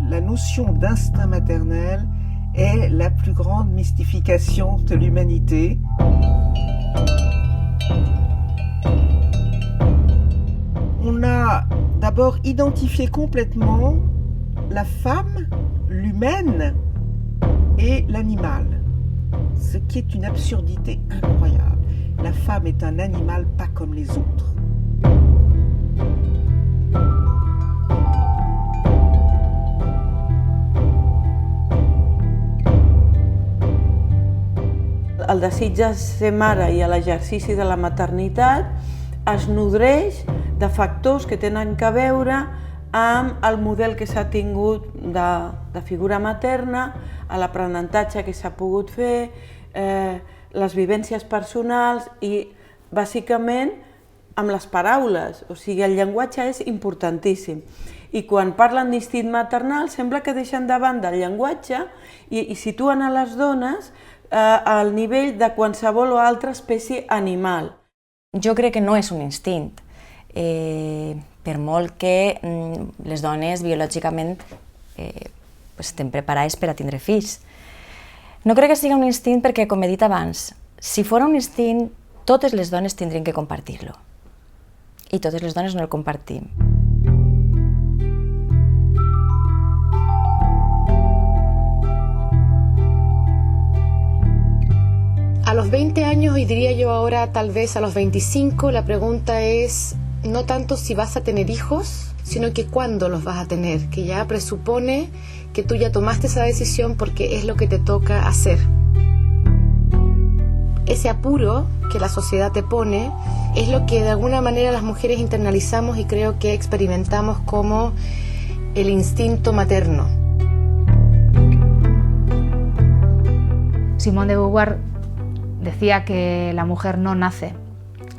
la notion d'instinct maternel est la plus grande mystification de l'humanité. On a d'abord identifié complètement la femme, l'humaine et l'animal, ce qui est une absurdité incroyable. La femme est un animal pas comme les autres. El desig de ser mare i l'exercici de la maternitat es nodreix de factors que tenen a veure amb el model que s'ha tingut de figura materna, l'aprenentatge que s'ha pogut fer, les vivències personals i, bàsicament, amb les paraules. O sigui, el llenguatge és importantíssim. I quan parlen d'instint maternal sembla que deixen de banda el llenguatge i situen a les dones al nivell de qualsevol altra espècie animal. Jo crec que no és un instint, per molt que les dones biològicament estem preparades per a tindre fills. No crec que sigui un instint perquè, com he dit abans, si fos un instint, totes les dones tindrien que compartir-lo. I totes les dones no el compartim. A los 20 años, y diría yo ahora tal vez a los 25, la pregunta es no tanto si vas a tener hijos, sino que cuándo los vas a tener, que ya presupone que tú ya tomaste esa decisión porque es lo que te toca hacer. Ese apuro que la sociedad te pone es lo que de alguna manera las mujeres internalizamos y creo que experimentamos como el instinto materno. Simone de Beauvoir decía que la mujer no nace,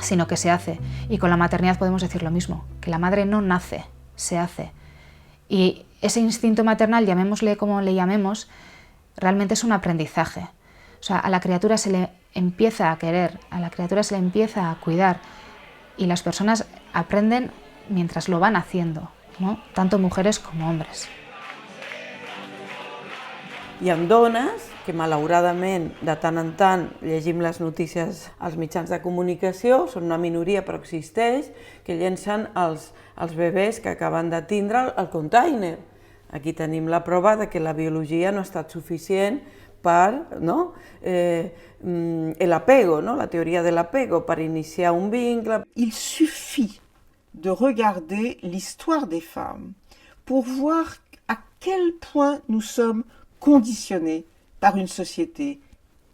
sino que se hace. Y con la maternidad podemos decir lo mismo, que la madre no nace, se hace. Y ese instinto maternal, llamémosle como le llamemos, realmente es un aprendizaje. O sea, a la criatura se le empieza a querer, a la criatura se le empieza a cuidar. Y las personas aprenden mientras lo van haciendo, ¿no? Tanto mujeres como hombres. Hi ha dones que, malauradament, de tant en tant llegim les notícies als mitjans de comunicació, són una minoria però existeix, que llencen els bebès que acaben de tindre al container. Aquí tenim la prova de que la biologia no ha estat suficient per l'apego, la teoria de l'apego, per iniciar un vincle. Il suffit de regarder l'histoire des femmes pour voir à quel point nous sommes conditionnés par une société,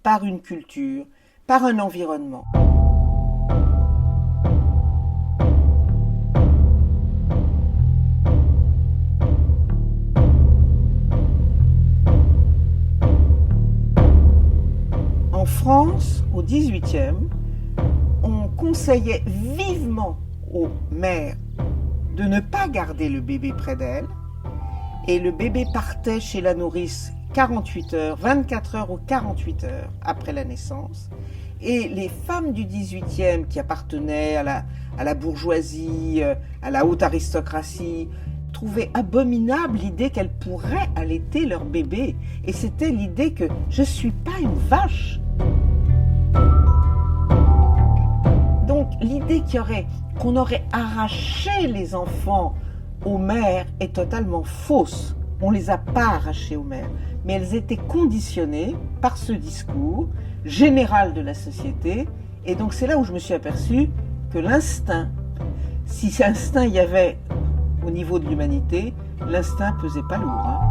par une culture, par un environnement. En France, au XVIIIe, on conseillait vivement aux mères de ne pas garder le bébé près d'elles, et le bébé partait chez la nourrice 48 heures, 24 heures ou 48 heures après la naissance. Et les femmes du XVIIIe qui appartenaient à la bourgeoisie, à la haute aristocratie, trouvaient abominable l'idée qu'elles pourraient allaiter leur bébé. Et c'était l'idée que je ne suis pas une vache. Donc l'idée qu'on aurait arraché les enfants aux mères est totalement fausse. On ne les a pas arrachées aux mères, mais elles étaient conditionnées par ce discours général de la société. Et donc c'est là où je me suis aperçue que l'instinct, si cet instinct il y avait au niveau de l'humanité, l'instinct pesait pas lourd.